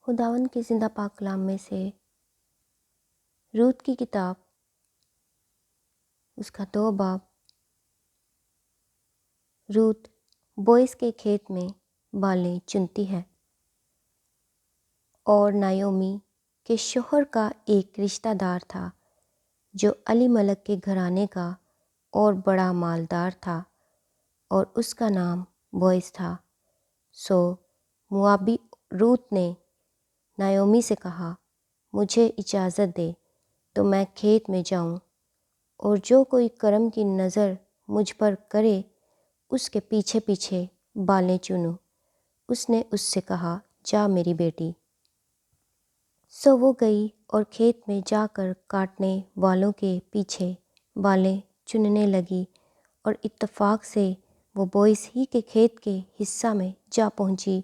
خداوند کے زندہ پاک کلام میں سے روت کی کتاب اس کا 2 باب۔ روت بوئز کے کھیت میں بالیں چنتی ہے، اور نایومی کے شوہر کا ایک رشتہ دار تھا جو علی ملک کے گھرانے کا اور بڑا مالدار تھا، اور اس کا نام بوئز تھا۔ سو موابی روت نے نایومی سے کہا، مجھے اجازت دے تو میں کھیت میں جاؤں، اور جو کوئی کرم کی نظر مجھ پر کرے اس کے پیچھے پیچھے بالیں چنوں۔ اس نے اس سے کہا، جا میری بیٹی۔ سو وہ گئی اور کھیت میں جا کر کاٹنے والوں کے پیچھے بالیں چننے لگی، اور اتفاق سے وہ بوئز ہی کے کھیت کے حصہ میں جا پہنچی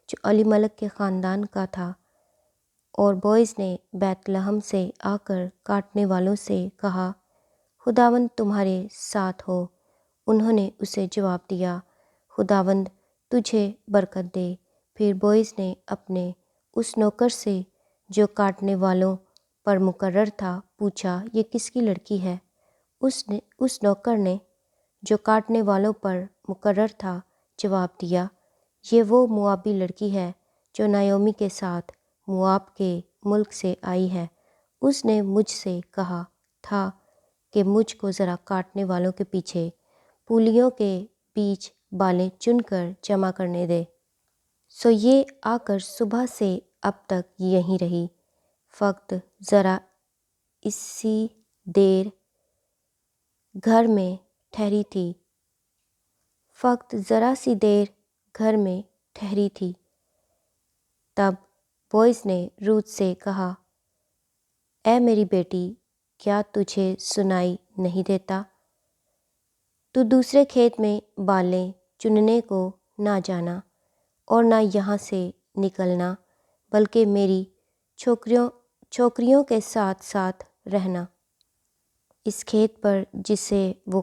جو علی ملک کے خاندان کا تھا۔ اور بوئز نے بیت لحم سے آ کر کاٹنے والوں سے کہا، خداوند تمہارے ساتھ ہو۔ انہوں نے اسے جواب دیا، خداوند تجھے برکت دے۔ پھر بوئز نے اپنے اس نوکر سے جو کاٹنے والوں پر مقرر تھا پوچھا، یہ کس کی لڑکی ہے؟ اس نوکر نے جو کاٹنے والوں پر مقرر تھا جواب دیا، یہ وہ موابی لڑکی ہے جو نایومی کے ساتھ مواب کے ملک سے آئی ہے۔ اس نے مجھ سے کہا تھا کہ مجھ کو ذرا کاٹنے والوں کے پیچھے پولیوں کے بیچ بالیں چن کر جمع کرنے دے۔ سو یہ آ کر صبح سے اب تک یہیں رہی، فقط ذرا اسی دیر گھر میں ٹھہری تھی، فقط ذرا سی دیر گھر میں ٹھہری تھی۔ تب بوئز نے روت سے کہا، اے میری بیٹی، کیا تجھے سنائی نہیں دیتا؟ تو دوسرے کھیت میں بالیں چننے کو نہ جانا، اور نہ یہاں سے نکلنا، بلکہ میری چھوکریوں کے ساتھ ساتھ رہنا۔ اس کھیت پر جسے وہ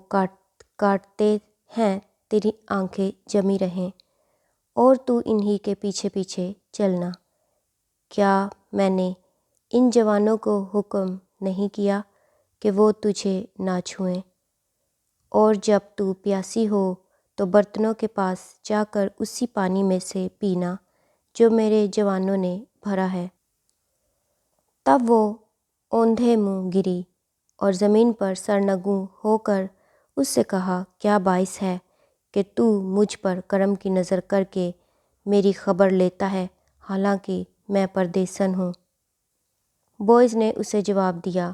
کاٹتے ہیں تیری آنکھیں جمی رہیں، اور تو انہی کے پیچھے پیچھے چلنا۔ کیا میں نے ان جوانوں کو حکم نہیں کیا کہ وہ تجھے نہ چھوئیں؟ اور جب تو پیاسی ہو تو برتنوں کے پاس جا کر اسی پانی میں سے پینا جو میرے جوانوں نے بھرا ہے۔ تب وہ اوندھے منہ گری اور زمین پر سرنگوں ہو کر اس سے کہا، کیا باعث ہے کہ تو مجھ پر کرم کی نظر کر کے میری خبر لیتا ہے، حالانکہ میں پردیسن ہوں؟ بوئز نے اسے جواب دیا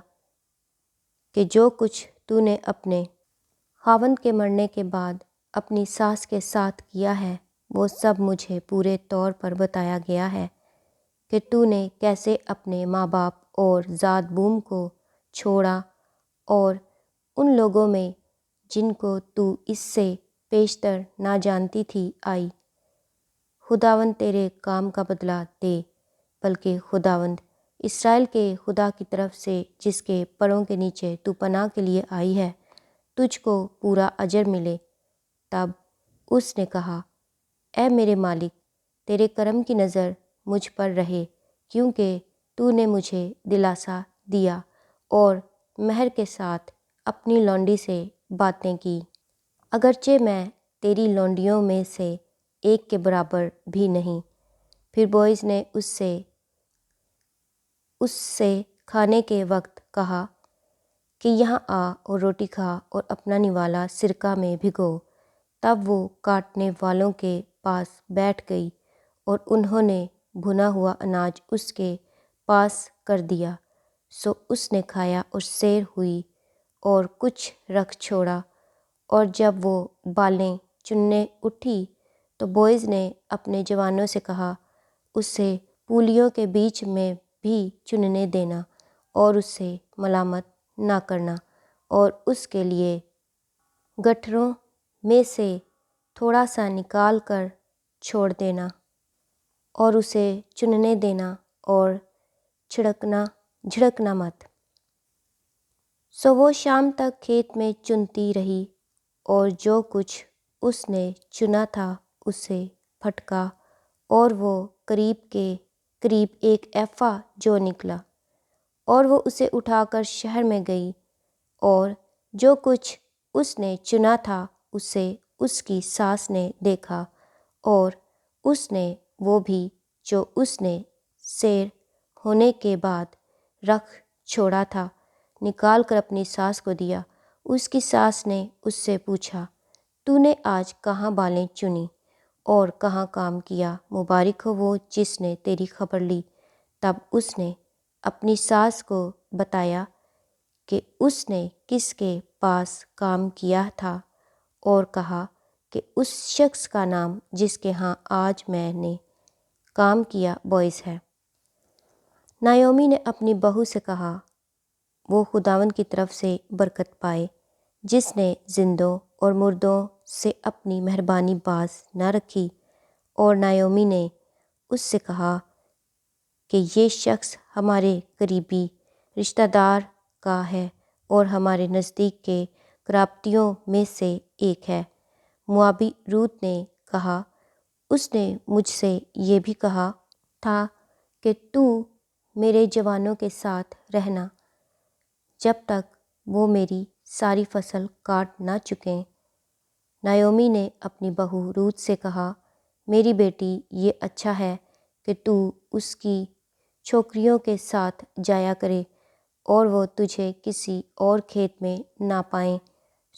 کہ جو کچھ تو نے اپنے خاوند کے مرنے کے بعد اپنی ساس کے ساتھ کیا ہے وہ سب مجھے پورے طور پر بتایا گیا ہے، کہ تو نے کیسے اپنے ماں باپ اور ذات بوم کو چھوڑا، اور ان لوگوں میں جن کو تو اس سے پیشتر نہ جانتی تھی آئی۔ خداوند تیرے کام کا بدلہ دے، بلکہ خداوند اسرائیل کے خدا کی طرف سے جس کے پروں کے نیچے تو پناہ کے لیے آئی ہے، تجھ کو پورا اجر ملے۔ تب اس نے کہا، اے میرے مالک، تیرے کرم کی نظر مجھ پر رہے، کیونکہ تو نے مجھے دلاسا دیا اور مہر کے ساتھ اپنی لونڈی سے باتیں کی، اگرچہ میں تیری لونڈیوں میں سے ایک کے برابر بھی نہیں۔ پھر بوئز نے اس سے کھانے کے وقت کہا کہ یہاں آ اور روٹی کھا اور اپنا نوالا سرکہ میں بھگو۔ تب وہ کاٹنے والوں کے پاس بیٹھ گئی، اور انہوں نے بھنا ہوا اناج اس کے پاس کر دیا۔ سو اس نے کھایا اور سیر ہوئی اور کچھ رکھ چھوڑا۔ اور جب وہ بالیں چننے اٹھی تو بوئز نے اپنے جوانوں سے کہا، اسے پولیوں کے بیچ میں بھی چننے دینا، اور اس سے ملامت نہ کرنا، اور اس کے لیے گٹھروں میں سے تھوڑا سا نکال کر چھوڑ دینا، اور اسے چننے دینا اور جھڑکنا مت۔ سو وہ شام تک کھیت میں چنتی رہی، اور جو کچھ اس نے چنا تھا اسے پھٹکا، اور وہ قریب کے قریب ایک ایفا جو نکلا، اور وہ اسے اٹھا کر شہر میں گئی، اور جو کچھ اس نے چنا تھا اسے اس کی ساس نے دیکھا، اور اس نے وہ بھی جو اس نے سیر ہونے کے بعد رکھ چھوڑا تھا نکال کر اپنی ساس کو دیا۔ اس کی ساس نے اس سے پوچھا، تو نے آج کہاں بالیں چنی اور کہاں کام کیا؟ مبارک ہو وہ جس نے تیری خبر لی۔ تب اس نے اپنی ساس کو بتایا کہ اس نے کس کے پاس کام کیا تھا، اور کہا کہ اس شخص کا نام جس کے ہاں آج میں نے کام کیا بوئز ہے۔ نایومی نے اپنی بہو سے کہا، وہ خداوند کی طرف سے برکت پائے جس نے زندوں اور مردوں سے اپنی مہربانی باز نہ رکھی۔ اور نایومی نے اس سے کہا کہ یہ شخص ہمارے قریبی رشتہ دار کا ہے اور ہمارے نزدیک کے قرابتیوں میں سے ایک ہے۔ موابی روت نے کہا، اس نے مجھ سے یہ بھی کہا تھا کہ تو میرے جوانوں کے ساتھ رہنا جب تک وہ میری ساری فصل کاٹ نہ چکیں۔ نایومی نے اپنی بہو روت سے کہا، میری بیٹی، یہ اچھا ہے کہ تو اس کی چھوکریوں کے ساتھ جایا کرے اور وہ تجھے کسی اور کھیت میں نہ پائیں۔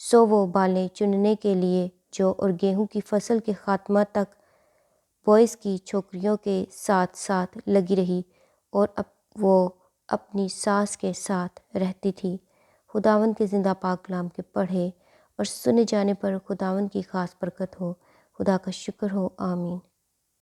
سو وہ بالیں چننے کے لیے جو اور گیہوں کی فصل کے خاتمہ تک بوئز کی چھوکریوں کے ساتھ ساتھ لگی رہی، اور وہ اپنی ساس کے ساتھ رہتی تھی۔ خداوند کے زندہ پاک کلام کے پڑھے اور سنے جانے پر خداوند کی خاص برکت ہو۔ خدا کا شکر ہو، آمین۔